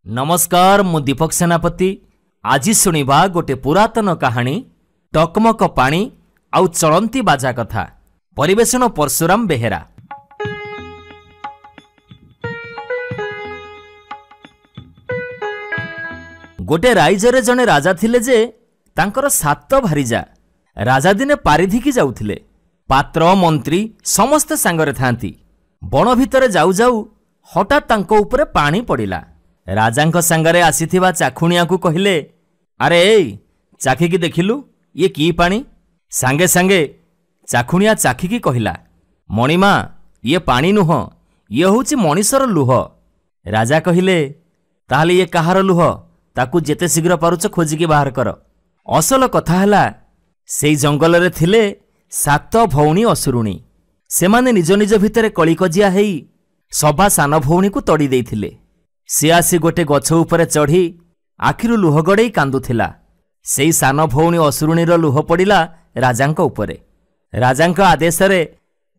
नमस्कार मु दीपक सेनापति। आज शुणा गोटे पुरातन कहानी टकमक पानी आउ चलंती बाजा कथा। परिवेषण परशुराम बेहेरा। गोटे राइजरे जने राजा थिले जे तांकर सात भारीजा। राजा दिने पारिधिकी जाउथिले। पात्र मंत्री समस्ते सांगरे थांती। बण भितरे जाऊ जाऊ हठात तांको उपरे पानी पड़िला। राजांक सांगरे आसीथिबा चाखुणिया को कहिले, अरे चाखिकी देखिलु ये की पानी? सांगे सांगे चाखुणिया चाखिकी कहिला, मणिमा ये पानी नुह, ये होची मनीषर लुह। राजा कहिले, ताहले ये कहार लुह? ताकू जेते शीघ्र पारुच खोजिकी बाहर कर। असल कथा हला, सेई जंगल रे थिले सात भौणी असुरुणी। सेमाने निज निज भितरे कलिकजिया हेई सभा सान भौणी को तड़ी देइथिले। से आसी गोटे गछ उपरे चढ़ी आखिरु लुह गड़े कांदुथिला। सेई सान भौणी असुरुणीर लुह पड़िला राजांक उपरे। राजांक आदेशरे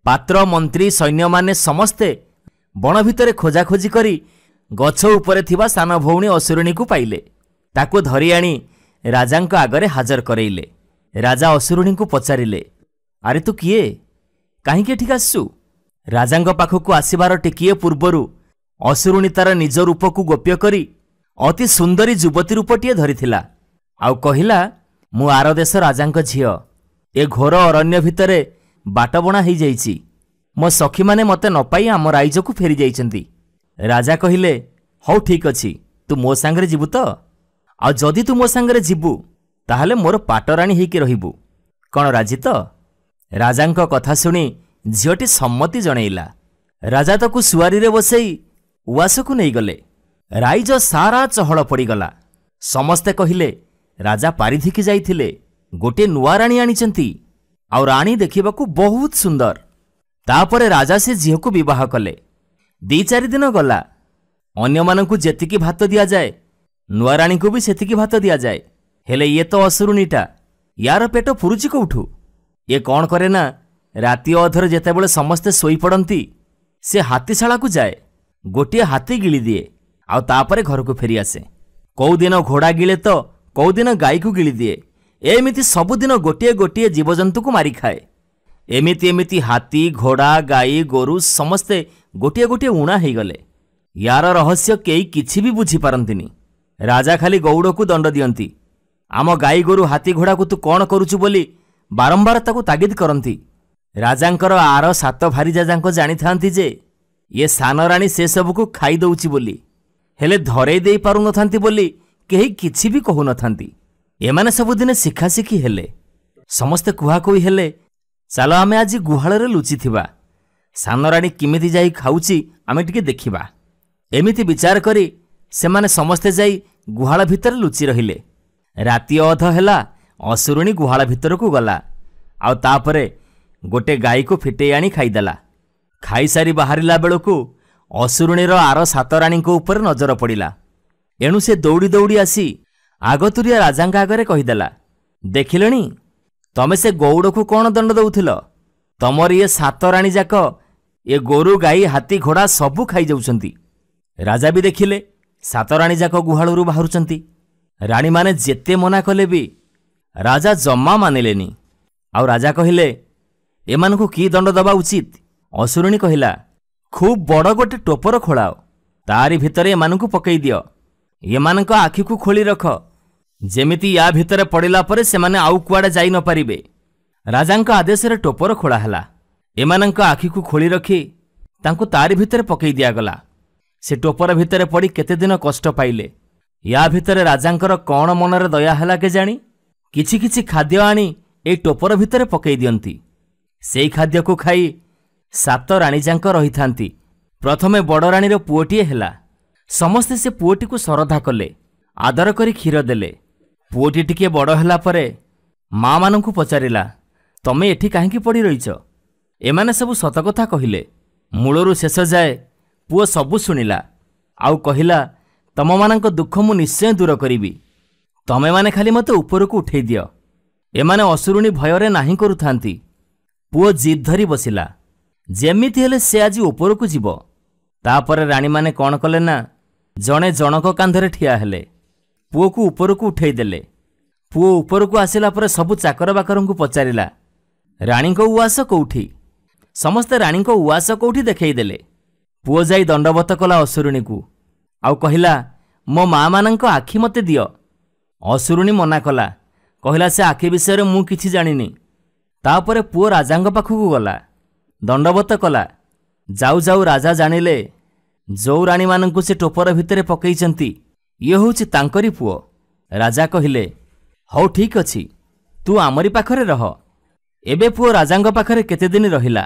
पात्र मंत्री सैन्य माने समस्ते बण भितरे खोजाखोजी करी गछ उपरे थिबा सान भौणी असुरुणी को पाइले। ताकू धरी आनी राजांक आगरे हाजर करेइले। राजा असुरुणी को पचारिले, अरे तू किए, काहींके एठिक आसु? राजांक पाखकू आसिबार टिकिए पूर्वरु असुरुणी तार निज रूप को गोप्य करी अति सुंदरी युवती रूपटीए धरिथिला। आउ कहिला, मु आर देश राजांक झियो। ए घोर अरण्य भितरे बाट बणा हो जाइछि। मो सखी माने मते न पाई आम राइज को फेरी जाइछंती। राजा कहिले, हौ ठीक अछि, तू मो सांगरे जीवु तो? आ जदि तू मो सांगरे जीवु ताहले मोर पाटराणी हेकी रहिबु। कण राजी तो? राजांक कथा सुनी झियोटी सम्मति जणैला। राजा ताकू सुआरी रे बसई उआसकू नहीं गले। राइज सारा चहल पड़ीगला। समस्ते कहिले, राजा पारिधिकी जाइथिले, गोटे नुआ राणी आनिचंती, आउ राणी देखिबाकू बहुत सुंदर। तापरे राजा से झील को विवाह कले। दी चारि दिन गला। अन्य मानकू जेतिकी भात दिया जाए, नुआ राणी को भी सेतिकी भात दिया जाए। हेले ये तो असुरुणीटा, यार पेट फुरुची कोठू? ये कौन करे ना, राति अधर जेतेबेले समस्ते सोई पड़ती से हाथीशाला को जाए, गोटे हाथी गिली दिए, आउ तापरे घर को फेरी आसे। कौ दिन घोड़ा गिले तो कौ दिन गाई को गिली दिए। एमिति सबुदिन गोटे गोटे जीवजंतु को मारी खाए। एमिति एमिति हाथी घोड़ा गाई गोरु समस्ते गोटे गोटे उणा हो गले। यार रहस्य केई किछि भी बुझी पारंतिनी। राजा खाली गौड़ को दंड दियंती। आम गाई गोरु हाथी घोड़ा को तू कौन करुचु बोली बारंबार ताकू तागिद करंती। राजांकर आर सात भारीजा जांको जानी थांती जे ये सान राणी से सबको खाई दउची बोली, हेले धरे दे पारु नथांती बोली केही किछि भी कहु नथांती। एमाने सबुदिने शिखाशिखी हेले। समस्ते कुहाकुही हेले, चल आमे आज गुहाल रे लुचि थिबा। सान राणी किमिति जाई खाउची आमे टिके देखिबा। एमिति विचार करी सेमाने समस्ते जाई गुहाल भितर लुचि रहिले। राति अध हेला असुरुणी गुहाल भितर को गला। आउ तापरे गोटे गाई को फिटे आनी खाईदेला। खाई सारी बाहरिला बेलू असुरुणीर आर सात राणी ऊपर नजर पड़ा। एणु से दौड़ी दौड़ी आसी आगतुरिया राजांक आगरे कहीदेला, देखिलेनी तमे से गौड़ को कौन दंड दउथिल? तमर ये सात राणी जाक ये गोरु गाई हाथी घोड़ा सबू खाई जाउछंती। राजा भी देखिले सात राणी जाक गुहालरू बाहरुचंती। राणी माने जेते मना कले भी राजा जम्मा मानिलेनी। आउ राजा कहिले, एमानकू की दंड दबा उचित? असुरुणी कहिला, खूब बड़ गोटे टोपर खोलाओ, तारी भितरे एमानकू पकई दियो। एमानक आखि को खोली रख, जेमिति या भितरे पड़िला परे सेमाने आउ कुआडे जाई न पारिबे। राजांक आदेश रे टोपर खोला हला। एमानक आखि को खोली रखी तांको तारी भितरे पकई दिया गला। से टोपर भितरे पड़ी केते दिन कष्ट पाइले। या भितरे राजांकर कौन मनरे दया हला के जानी किछि किछि खाद्य आनी ए टोपर भितरे पकई दियंती। सेई खाद्य को खाई सात राणी जांक रही थांती। प्रथमे बड़ राणीर पुओटीए हेला। समस्ते से पुओटी को श्रद्धा कले, आदर करी क्षीर देले। पुओटी टिके बड़ हेला परे माँ मानंकु पचारिला, तमे एठी काहेकि पड़ी रहिच? एमाने सबु सत कथा कहिले। मूलरू शेष जाए पुओ सबु शुणिला। आउ कहिला, तम मानंक दुख मु निश्चय दूर करिबी। तमे माने खाली मते उपरकू उठेई दियो। एमाने असुरुणी भयरे नाही करुथांती। पुओ जिद धरी बसिला, जेमिति हेले से आज उपरकू जीव। तापर राणी माने कौन कले ना, जणे जनक कांधरे ठिया हेले। पुओ को उपरकू उठेई देले। पुओ उपरकू आसिला परे सबु चाकर बाकरंकु पचारिला, राणी को उआस कोउठी? समस्ते राणी को उआस कोउठी देखई देले। पुओ जाई दंडवत कला असुरुणी को, आउ कहिला मो माँ मानंको आखि मते दियो। असुरुणी मना कला, कहिला से आखि विषय मु किछि जानिनी। तापरे पुओ राजांग पाखकू गला, दंडवत कला। जाऊ जाऊ राजा जानिले जो राणी मानंकु से टोपर भितरे पकईचंती ये होछि तांकरी पुओ। राजा कहिले हौ ठीक अछि, तू आमरी पाखरे रह। एबे पुओ राजांग पाखरे केते दिन रहिला।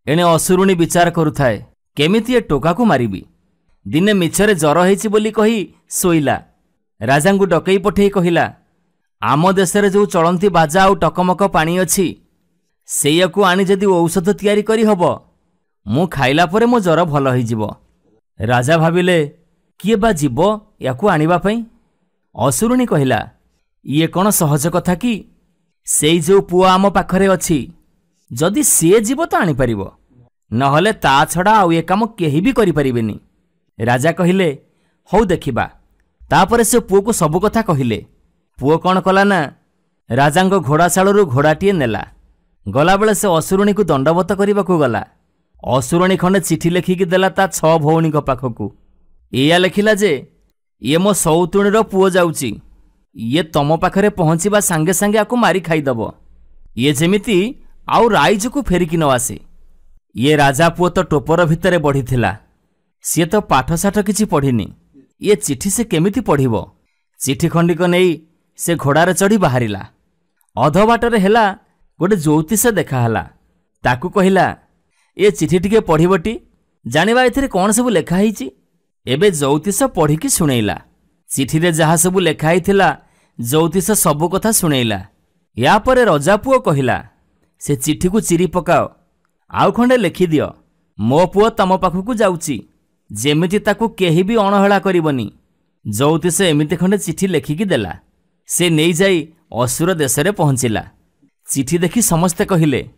एणे असुरुणी विचार करुथाए केमिति ए टोका को मारिबी। दिने मिछरे जर हेछि बोली कही सोइला। राजांगु डकई पठेई कहिला आम देशरे जो चलंती बाजा आउ टकमक पानी अछि सेयाकु आनी जदि औषध तैयारी करी हबो मु खाइला परे मो जर भल होई जिवो। राजा भाबिले किए बा जीवो याकु आनिबा पई। असुरुणी कहिला ये कौन सहज कथा कि सेई जो पुओ आम पाखरे अछि जदि से जीव तो आनी परिबो, नहले ता छड़ा आउ ए काम केही भी करि परिबेनी। राजा कहिले हौ देखिबा। तापरे से पुओ को सबु कथा कहिले। पुओ कौन कला ना राजांग घोड़ाशालू घोड़ाटीए नेला। गला बेले से असुरुणी को दंडवत करने गला। असुरुणी खंडे चिठी लेखिकी देला ता 6 भौणी पाखकू। एया लेखिला जे ये मो सौतुणीर पुओ जाउची, ये तम पाखरे पहुँचवा सांगे सांगे आकु मारी खाईदब। ये जेमिति आउ राइज को फेरिकी न आसे। ये राजा पुओ तो टोपर भितरे बढ़ी थिला, सी तो पाठशाठ किछि पढ़िनी। ये चिठी से केमिति पढ़िबो। चिठी खंडिक नहीं से घोड़ारे चढ़ी बाहरिला। अध बाटरे हेला गोटे ज्योतिष देखाला। ताकू कहिला ये चिठी टिके पढ़िबटी, जानिबा एथिरे कौन सब लेखा हिची। एबे ज्योतिष पढ़िकी सुनैला। चिठी रे जहा सब लेखा हिथिला ज्योतिष सबु कथा सुनैला। या परे रजा पुओ कहिला से चिठी को चिरी पकाओ, आउ खंडे लिखि दियो मो पुओ तम पाखकू जाउची, जेमिति ताकू केही भी अणहेला करिवनी। ज्योतिष एमिति खंडे चिठी लेखिकी देला। से नहीं जाई असुर देश रे पहुंचिला। चिठी देखि समस्ते कहिले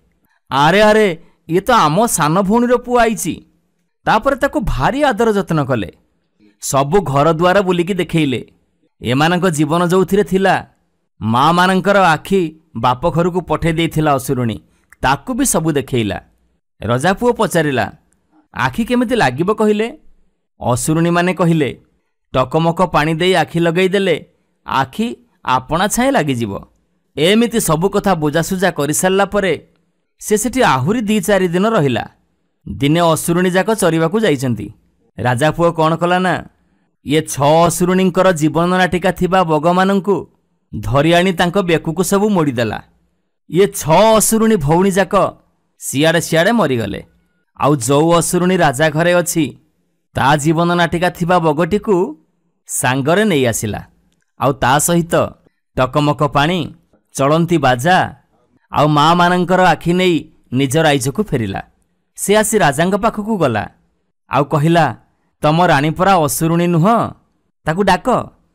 आरे आरे ये तो आम सान भौणीर पुओ आईची। तापरे ताकू भारी आदर जत्न कले। सबु घर द्वार बुलिकी देखैले। एमानक जीवन जोथिरे थिला माँ मानकर आखि बाप घर को पठे देइथिला असुरुणी, ताकू भी सबु देखैला। रजा पुओ पचारिला आखि केमिति लागिबो कहिले। असुरुणी माने कहिले टकमक पानी देई आखि लगई देले आखि आपणा छाए लागि जिवो। एमिति सबु कथा बुझासुझा कर सारला परे से सेठी आहुरी 2-4 दिन रहिला। दिने असुरुणी जाक चरिबाकू जाइचंती। राजा पुओ कौन कला ना ये 6 असुरुणींकर जीवन नाटिका थिबा बगमानंकु धरि आनी तांको बेकुकू सबु मोड़ीदेला। ये 6 असुरुणी भौणी जाक सियाड़े सियाड़े मरीगले। आउ जो असुरुणी राजा घरे अछि ता जीवन नाटिका थिबा बगटी को सांगरे नहीं आसिला। आउ ता सहित टकमक पानी, चलंती बाजा आउ माँ मानंकर आखि नहीं निज राइज को फेरिला। से आसी राजांग पाखकू गला। आउ कहिला तम राणी परा असुरुणी नुह, ताकू डाक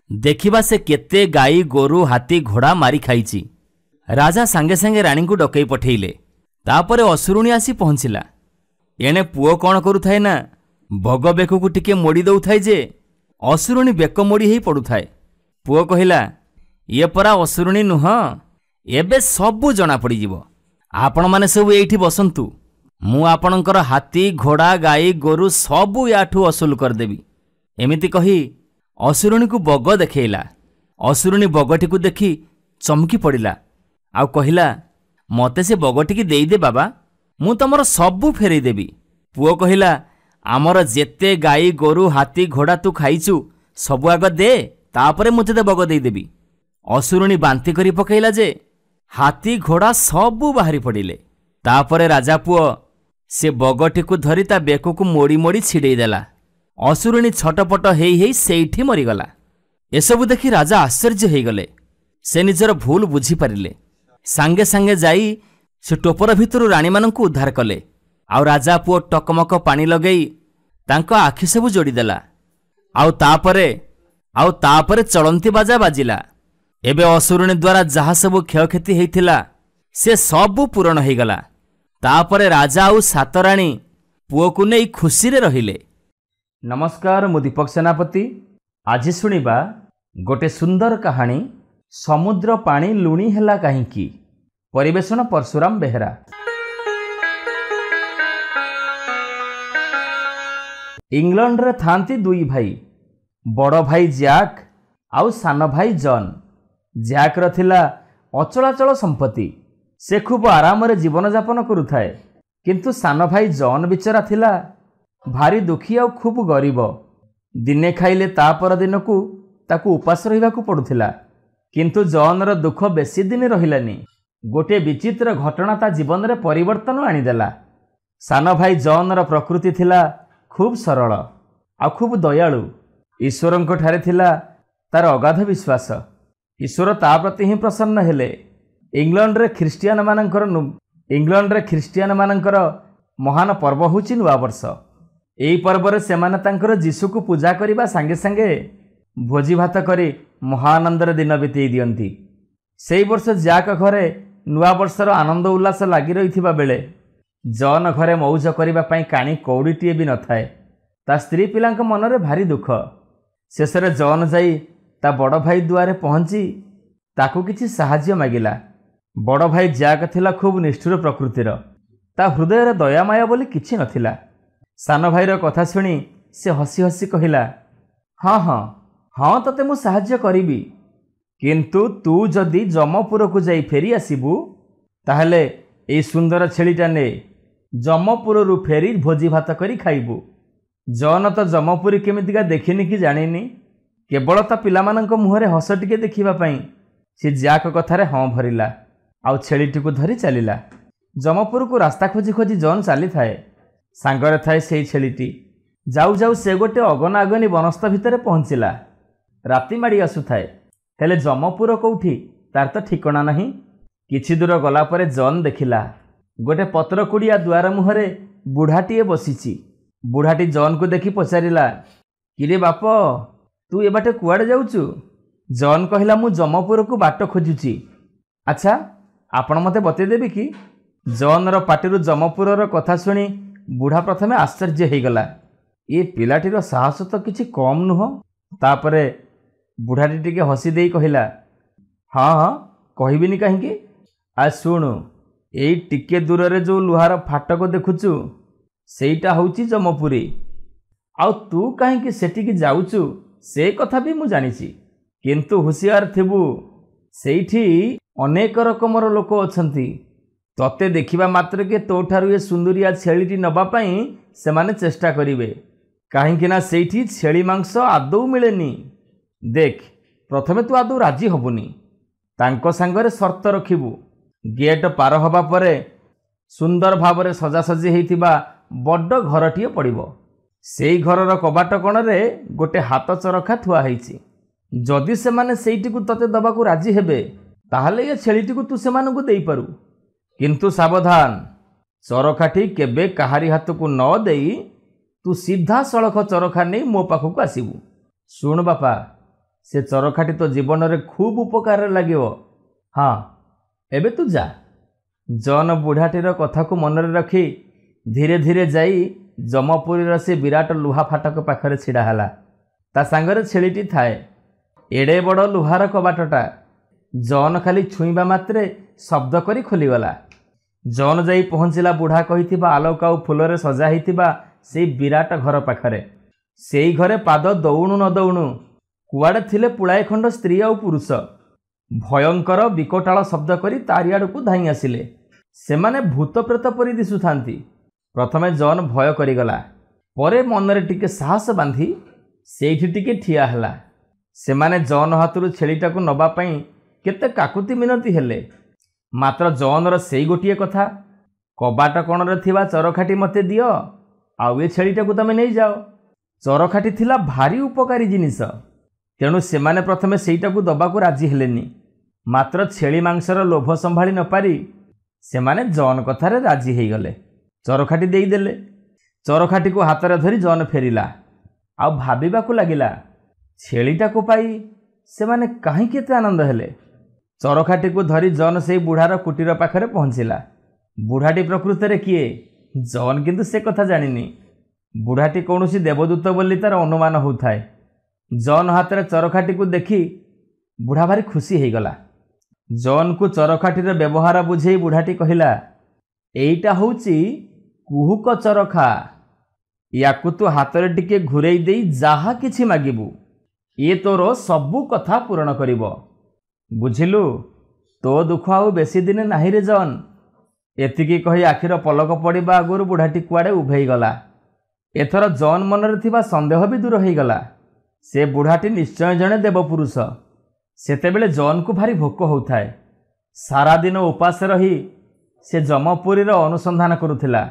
देखिबा से केते गाई गोरु हाथी घोड़ा मारी खाइची। राजा सांगे सांगे राणी को डकई पठेइले। तापरे असुरुणी आसी पहुंचिला। एणे पुओ कौन करुथाए ना बग बेकू टिके मोड़ी दउथाए जे असुरुणी बेक मोड़ी ही पड़ुथाए। पुओ कहिला ये परा असुरुणी नुह, एबे सबु जना पड़ी जिवो। आपण माने सब एठी बसंतु, मु आपणकर हाथी घोड़ा गाई गोरु सबु याठू असुल करदेवी। एमिति कही असुरुणी को बग देखैला। असुरुणी बगटी को देखी चमकी पड़िला। आउ कहिला मते से बगटी की देई दे बाबा, मु तमर सबु फेरई देवी। पुओ कहिला आमर जेते गाई गोरु हाथी घोड़ा तू खाइचु सबु आग दे, तापरे मु ते बग देई देवी। असुरुणी बांती करी पकैला जे हाथी घोड़ा सबु बाहरी पड़िले। तापरे राजा पुओ से बगटी को धरी ता बेक को मोड़ी मोड़ी छिड़ई देला। असुरुणी छटपट हेई हेई सेठी मरीगला। एसबु देखि राजा आश्चर्य होईगले। से निजर भूल बुझी पारिले। सांगे सांगे जाई से टोपर भितरु राणी मानंकु उद्धार कले। आउ राजा पुओ टकमक पानी लगई तांको आखि सबु जोड़ी देला। आउ तापरे चलंती बाजा बाजिला। एबे असुरुणी द्वारा जहा सबु क्षयक्षति हेइथिला से सबु पूरण होईगला। तापरे राजा आउ 7 राणी पुओ को नहीं खुशी रे रहिले। नमस्कार, मु दीपक सेनापति। आज शुणिबा गोटे सुंदर कहानी समुद्र पानी लुणी हैला काहींकी। परिवेषण परशुराम बेहेरा। इंग्लैंड रे थांती दुई भाई, बड़ भाई जैक आउ सान भाई जॉन। जैक र थिला अचलाचल संपत्ति, से खूब आराम रे जीवन यापन करुथाए। किंतु सान भाई जॉन बिचरा थिला भारी दुखी आउ खूब गरीब। दिने खाइले ता पर दिन को ताकू उपास रहिबाकू पड़ुथिला। किंतु जॉन र दुख बेसी दिन रहिलानी। गोटे विचित्र घटना ता जीवन रे परिवर्तन आनीदेला। सान भाई जॉन र प्रकृति थिला खूब सरल आ खूब दयालु। ईश्वर ठारे थिला तार अगाध विश्वास। ईश्वर ता प्रति ही प्रसन्न हेले। इंग्लैंड रे ख्रिस्टियान मानकर महान पर्व होची नुआ वर्ष। एही पर्व से जीशु को पूजा करने सांगे सांगे भोजी भात करी महानंदर दिन बीतई दियंती। से वर्ष जैक घरे नुआ वर्षर आनंद उल्लास लगी रही बेले जॉन घरे मौज करने काणी कौड़ीटीए भी न थाए। ता स्त्री पिलांक मनरे भारी दुख। शेष जॉन जाई ता बड़ भाई दुआरे पहुंची ताकू किछि साहाय्य मागिला। बड़ भाई जैक थिला खूब निष्ठुर प्रकृतिर। ता हृदय दया माया बोली किछि नथिला। सान भाईर कथा शुणी से हसी हसी कहिला, हाँ हाँ हाँ तते मु साहाय्य करिबी, किंतु तू जदि जमपुर को जाई फेरी आसीबू ताहले ए सुंदर छेलीटा ने जमपुर रु फेरी भोजी भात करी खाइबू। जॉन तो जमपुरी केमितिका देखिनी कि जानिनी। केवल ता पिलामानंक मुहरे हस टिके देखिबा पई से जैक कथारे हाँ भरिला आउ छेलीटी को धरी चलिला। जमपुर को रास्ता खोजी खोजी जॉन चली थाए। सांगरे थाए से छेलीटी। जाऊ जाऊ से गोटे अगना अगनी वनस्थ भितर पहुँचला। राति माड़ी आसुथाए, हेले जमपुर कौठी तार तो ठिकणा नहीं। किछि दूर गला परे जॉन देखिला गोटे पत्र कुड़िया दुआर मुहरे बुढ़ाटीए बसीची। बुढ़ाटी जॉन को देखि पचारिला, किरे बाप तू ए बाटे कुआड़े जाउचु? जॉन कहिला, मु जमपुर को बाट खोजुची। अच्छा आपण मते बते देबे कि? जॉन रो पाटिरु जमपुर रो कथा सुनी बुढ़ा प्रथमे आश्चर्य हो गला। ये पिलाटीर साहस तो किछि कम नुह। तापरे बुढ़ाटी टिके हसी देई कहिला, हाँ हाँ कहबिनी काहींकी। आ शुणु, एई टिके दूर रे जो लुहार फाटक देखुचु सेईटा होउची जमपुरी। आउ तू काहींकी सेटिकी जाउचु से कथा भी मु जानिची। किंतु हुशियार थिबु, सेईठी अनेक रकमर लोक अछंती। तते देखिबा मात्र के तोठारु ए सुंदरिया छेलीटी नबा पई सेमाने चेष्टा करिवे। काहींकी ना सेईठी छेली मांस आदौ मिलेनी। देख प्रथमे तू आदौ राजी हबुनी, तांको सांगरे शर्त रखिबू। गेट पार हबा परे सुंदर भावरे सजासजी हेइतिबा बड्ड घरटीए पड़िबो। सेई घरर कबाट कोणरे गोटे हाथ चरखा थुआ हेइची। जदि सेमाने सेईटिकु तते दबाकू राजी हेबे ताहले ए छेलीटिकु तू सेमानकु देई पारू। किंतु सावधान, चरखाटी केबे काहारी हाथकू न देई तू सीधा सड़क चरखा नहीं मो पाखक आसबू। शुण बापा, से चरखाटी तो जीवन में खूब उपकार लगे। हाँ एबे तू जा। जॉन बुढ़ाटीर कथा को मन रखी धीरे धीरे जाई जमपुरी से विराट लुहा फाटक पाखरे छिड़ा हला। ता सांगरे छेलीटी थाए। एड़े बड़ लुहार कबाटटा जॉन खाली छुईबा मात्रे शब्द करी खोलीगला। जॉन जाई पहुँचला बुढ़ा कहिथिबा आलोक आउ फुलरे सजा हेइथिबा से विराट घर पाखरे। सेई घरे पाद दौणु न दौणु कुआड़े थिले पुଳାଏ खंड स्त्री आउ पुरुष। भयंकर विकटाल शब्द करी तारियाड़ को धाई आसिले। सेमाने भूत प्रेत परी दिशुथांती। प्रथमे जॉन भय करिगला, परे मनरे टिके साहस बांधी सेठी टिके ठिया हला। सेमाने जॉन हाथरू छेलीटाकू नबा पई केते काकुति मिनती हेले, मात्र जॉनर सेई गोटिए कथा, कबाट कोणरे थिबा चरखाटी मते दियो आउ ए छेलीटाकू तमे नहीं जाओ। चरखाटी थिला भारी उपकारी जिनिस, तेणु सेमाने प्रथमे सेईटाकू दबाकू राजी हेलेनी। मात्र छेली मांसर लोभ संभाली न पारी सेमाने जॉन कथारे राजी हो गले। चरखाटी देई देले। चरखाटी को हाथ धरी जॉन फेरिला आउ भाबिबाकू लागिला, छेलीटाकू पाई सेमाने काहे केते आनंद हेले। चरखाटी को धरी जॉन से बुढ़ार कुटीर पाखरे पहुँचला। बुढ़ाटी प्रकृत रे किए जॉन किंतु से कथा जानिनी। बुढ़ाटी कौन देवदूत बोली तार अनुमान होता है। जॉन हाथ में चरखाटी को देखी बुढ़ा भारी खुशी हो गला। जॉन को चरखाटीर व्यवहार बुझे बुढ़ाटी कहला, एईटा होउची कुहुक चरखा, याकु तू हाथ में टिके घुरई दे जहा किछि मागिबू ये तोर सबू कथा पूरण करिवो। बुझिलु, तो दुख आउ बेसी दिन नाही रे जॉन। एतिकी कही आखिर पलक पड़िबा आगुरु बुढ़ाटी कुआडे उभेई गला। एथर जॉन मनरे थिबा संदेह भी दूर हो गला। से बुढ़ाटी निश्चय जणे देवपुरुष। सेतेबेले जॉन को भारी भोक होउथाए। सारा दिन उपास रही से जमपुरी अनुसंधान करुथिला।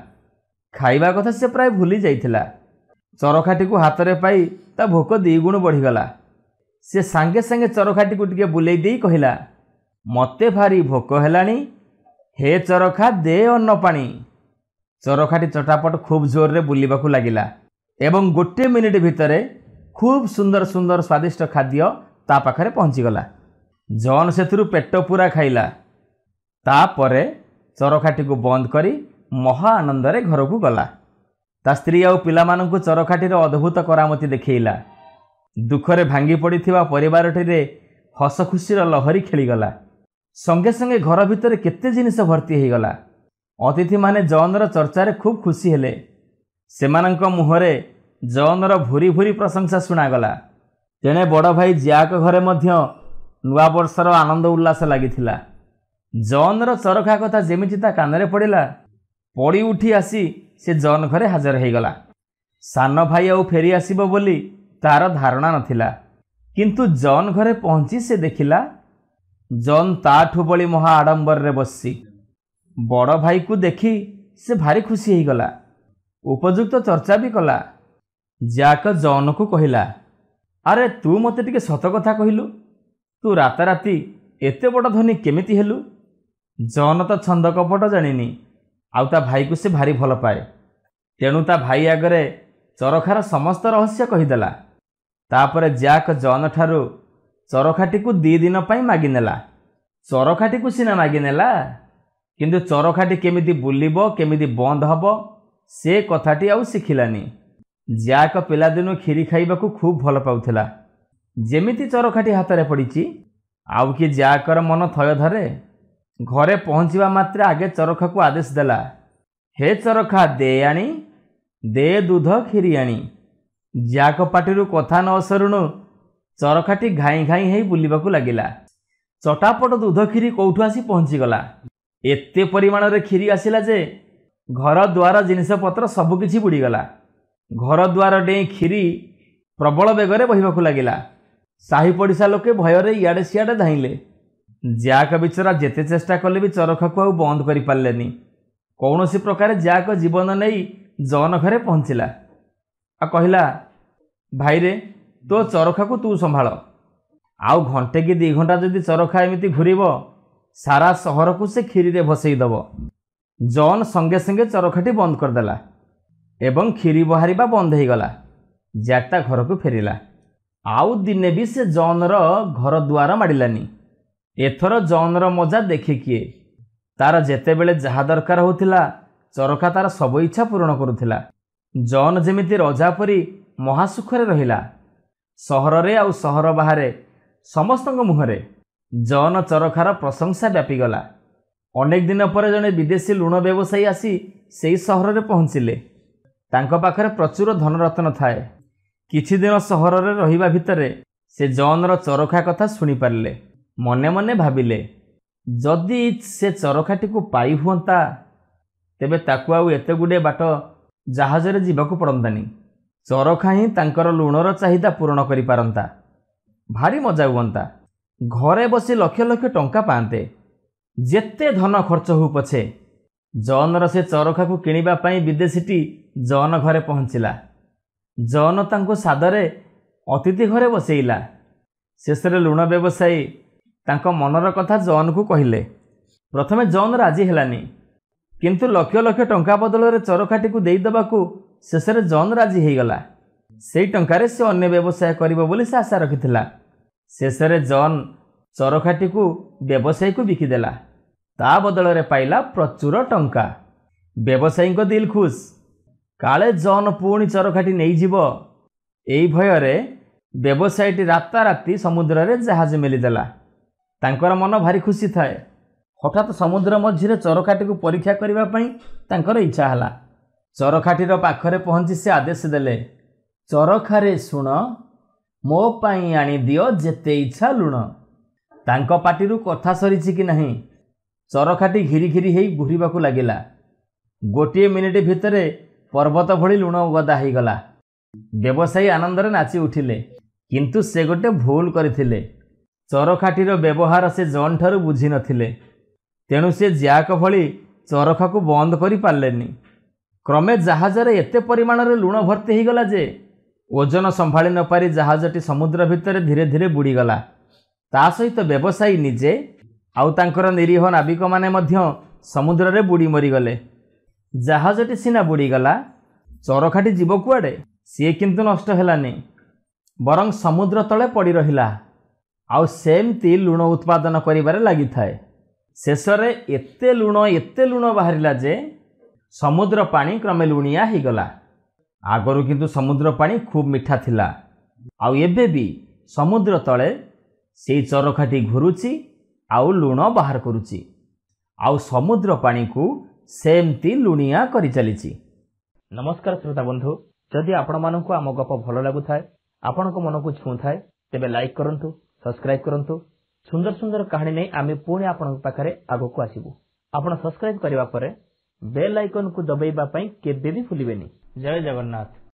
खाइबा कथा से प्राय भूली जाइथिला। चरखाटी को हाथ में पाई ता भोक द्विगुण बढ़ीगला। से सांगे सांगे चरखाटी को टिके बुलेई देई कहिला, मते भारी भोक हेलानी, हे चरखा दे अन्न पानी। चरखाटी चटापट खूब जोर रे बुलिबाकू लागिला एवं गोटे मिनिट भितरे खूब सुंदर सुंदर स्वादिष्ट खाद्य ता पाखरे पहुँची गला। जॉन सेथुरु पेट पूरा खाइला। तापरे चरखाटी को बंद करी महा आनंदरे घर को गला। ता स्त्री आउ पिलामानंकु चरखाटीर अद्भुत करामती देखैला। दुखरे भांगी पड़िथिबा परिवारटिरे हस खुशीर लहरी खेलीगला। संगे संगे घर भितर केते जिनिस भर्ती हो गला। अतिथि माने जॉनर चर्चारे खूब खुशी हेले। सेमानंक मुहरे जॉनर भूरी भूरी प्रशंसा शुणागला। तेणे बड़ भाई ज्याक घरे मध्य नुआ वर्षर आनंद उल्लास लागिथिला। जॉनर चरखा कथा जेमिति ता कानरे पड़िला, पड़ी उठी आसी से जॉन घरे हाजर हो गला। सान भाई आउ फेरी आसीबो बोली तार धारणा नथिला। किंतु जॉन घरे पहुंची से देखिला जॉन ताठू बड़ी महा आडंबर रे बसी। बड़ भाई को देखी से भारी खुशी हो गला। उपयुक्त चर्चा भी कला। ज्याक जॉन को कहिला, अरे तू मते टिके सत कथा कहिलु, तू राताराती एते बड़ धनी केमिति हेलु? जॉन तो छंद कपट जानिनी, आउ ता भाई को से भारी भल पाए। तेणु ता भाई आगरे चरखार समस्त रहस्य कहीदेला। तापरे ज्याक जॉन ठारू चरखाटी को 2 दिन पाई मागिनेला। चरखाटी को सीना मागिनेला, किंतु चरखाटी केमिति बुलिबो केमिति बंद हबो से कथाटी आउ शिखिलानी। ज्याक पिलादिनु खीरी खाइबाकू खूब भल पाउथिला। जेमिति चरखाटी हाथ में पड़ीची आउ कि ज्याकर मन थय धरे। घरे पहुँचवा मात्रे आगे चरखा को आदेश देला, हे चरखा दे आनी, दे दूध खीरी आनी। ज्याक पाटिरु कथा न सरुणु चरखाटी घाई घाई हेई बुलिबाकू लागिला। चटापट दूध खीरी कौठु आसी पहुँची गला। एते परिमाण रे खीरी आसिला जे घर द्वार जिनिस पत्र सबकिछि बुड़ीगला। घर द्वार डेई खीरी प्रबल बेगरे बहिबाकू लागिला। साही पड़िशा लोके भୟରେ इयाडे सियाडे धाइले। ज्याक बिचरा जेते चेष्टा कले भी चरखा को आउ बंद करि पारलेनी। कौनसी प्रकार ज्याक जीवन नहीं जॉन घरे पहुँचला। आ कहला, भाई रे तो चरखा को तू संभाल। आउ घंटे कि 2 घंटा जदि चरखा एमिति घुरीब सारा सहर को से खीरी रे भसई दब। जॉन संगे संगे चरखाटी बंद करदेला एवं खीरी बहारिबा बंद हो गला। ज्याक ता घर को फेरिला। आउ दिने भी से जॉनर घर द्वार माडिलानी। एथर जॉनर मजा देखी किए। तार जेते बेले जहा दरकार होतिला चरखा तार सब इच्छा पूर्ण करुथिला। जॉन जेमिति रजा परी महासुखरे रहिला। सहर रे आउ सहर बाहरे समस्तक मुहरे जॉन चरखार प्रशंसा व्यापीगला। अनेक दिन पर जड़े विदेशी लुण व्यवसायी आसी सेई सहर रे पहुँचिले। तांको पाखरे प्रचुर धनरत्न थाए। किछि दिन सहर रे रहिबा भितरे से जॉनर चरखा कथा शुणी पारिले। मने मने भाविले, जदि से चरखाटी को पाई हुंता तेबे ताकू आउ एते गुडे बाट जहाज रे जीवाकू पड़ंतानी। चरखा ही तांकर लुणर चाहिदा पूर्ण करि पारंता। भारी मजा हुंता। घरे बसी लक्ष लक्ष टंका पाते। जेते धन खर्च हो पछे जॉनर से चरखा को किनिबा पई विदेशीटी जॉन घरे पहुँचिला। जॉन तांको सादरे अतिथि घरे बसैला। शेषरे लुण व्यवसायी तांको मनर कथा जॉन को कहिले। प्रथमे जॉन राजी हेलानी, किंतु लक्ष लक्ष टंका बदल रे चरखाटी को देई दबाकू शेषरे जॉन राजी हो गला। सेई टंकारे से अन्य व्यवसाय करिबो बोली से आशा रखिथिला। शेषरे जॉन चरखाटी को व्यवसायी को बिकिदेला। ता बदल रे पाइला प्रचुर टंका। व्यवसायी को दिल खुश, କାଳେ ଜନ୍ ପୁଣି ଚରଖାଟି ନେଇଯିବ ଏଇ ଭୟରେ ବ୍ୟବସାୟୀଟି ରାତାରାତି ସମୁଦ୍ରରେ ଜାହାଜ ମେଲିଦେଲା। ତାଙ୍କର ମନ ଭାରି ଖୁସି ଥାଏ। ହଠାତ୍ ସମୁଦ୍ର ମଝିରେ ଚରଖାଟିକୁ ପରୀକ୍ଷା କରିବା ପାଇଁ ତାଙ୍କର ଇଚ୍ଛା ହେଲା। ଚରଖାଟିର ପାଖରେ ପହଞ୍ଚି ସେ ଆଦେଶ ଦେଲେ, ଚରଖାରେ ଶୁଣ, ମୋ ପାଇଁ ଆଣିଦିଅ ଯେତେ ଇଚ୍ଛା ଲୁଣ। ତାଙ୍କ ପାଟିରୁ କଥା ସରିଛି କି ନାହିଁ, ଚରଖାଟି ଘିରି ଘିରି ହେଇ ଘୂରିବାକୁ ଲାଗିଲା। ଗୋଟିଏ ମିନିଟ୍ ଭିତରେ ପର୍ବତ ଭଳି ଲୁଣ ଗଦା ହେଇଗଲା। ବ୍ୟବସାୟୀ ଆନନ୍ଦରେ ନାଚି ଉଠିଲେ। କିନ୍ତୁ ସେ ଗୋଟେ ଭୁଲ କରିଥିଲେ। ଚରଖାଟିର ବ୍ୟବହାର ସେ ଜନ୍ ଠାରୁ ବୁଝିନଥିଲେ। ତେଣୁ ସେ ଜ୍ୟାକ୍ ଭଳି ଚରଖାକୁ ବନ୍ଦ କରିପାରିଲେନି। କ୍ରମେ ଜାହାଜରେ ଏତେ ପରିମାଣରେ ଲୁଣ ଭର୍ତ୍ତି ହୋଇଗଲା ଯେ ଓଜନ ସମ୍ଭାଳି ନପାରି ଜାହାଜଟି ସମୁଦ୍ର ଭିତରେ ଧୀରେ ଧୀରେ ବୁଡ଼ିଗଲା। ତା ସହିତ ବ୍ୟବସାୟୀ ନିଜେ ଆଉ ତାଙ୍କର ନିରୀହ ନାବିକମାନେ ମଧ୍ୟ ସମୁଦ୍ରରେ ବୁଡ଼ି ମରିଗଲେ। ଜାହାଜଟି ସିନା ବୁଡ଼ିଗଲା, ଚରଖାଟି ଯିବ କୁଆଡ଼େ? ସିଏ କିନ୍ତୁ ନଷ୍ଟ ହେଲାନି, ବରଂ ସମୁଦ୍ର ତଳେ ପଡ଼ି ରହିଲା ଆଉ ସେମିତି ଲୁଣ ଉତ୍ପାଦନ କରିବାରେ ଲାଗିଥାଏ। ଶେଷରେ ଏତେ ଲୁଣ ବାହାରିଲା ଯେ ସମୁଦ୍ର ପାଣି କ୍ରମେ ଲୁଣିଆ ହେଇଗଲା। ଆଗରୁ କିନ୍ତୁ ସମୁଦ୍ର ପାଣି ଖୁବ୍ ମିଠା ଥିଲା। ଆଉ ଏବେ ବି ସମୁଦ୍ର ତଳେ ସେଇ ଚରଖାଟି ଘୁରୁଛି ଆଉ ଲୁଣ ବାହାର କରୁଛି, ଆଉ ସମୁଦ୍ର ପାଣିକୁ ସେମିତି ଲୁଣିଆ କରି ଚାଲିଛି। ନମସ୍କାର ଶ୍ରୋତା ବନ୍ଧୁ, ଯଦି ଆପଣମାନଙ୍କୁ ଆମ ଗପ ଭଲ ଲାଗୁଥାଏ, ଆପଣଙ୍କ ମନକୁ ଛୁଉଁଥାଏ, ତେବେ ଲାଇକ୍ କରନ୍ତୁ, ସବସ୍କ୍ରାଇବ୍ କରନ୍ତୁ। ସୁନ୍ଦର ସୁନ୍ଦର କାହାଣୀ ନେଇ ଆମେ ପୁଣି ଆପଣଙ୍କ ପାଖରେ ଆଗକୁ ଆସିବୁ। ଆପଣ ସବସ୍କ୍ରାଇବ୍ କରିବା ପରେ ବେଲ୍ ଆଇକନ୍କୁ ଦବାଇବା ପାଇଁ କେବେ ବି ଭୁଲିବେନି। ଜୟ ଜଗନ୍ନାଥ।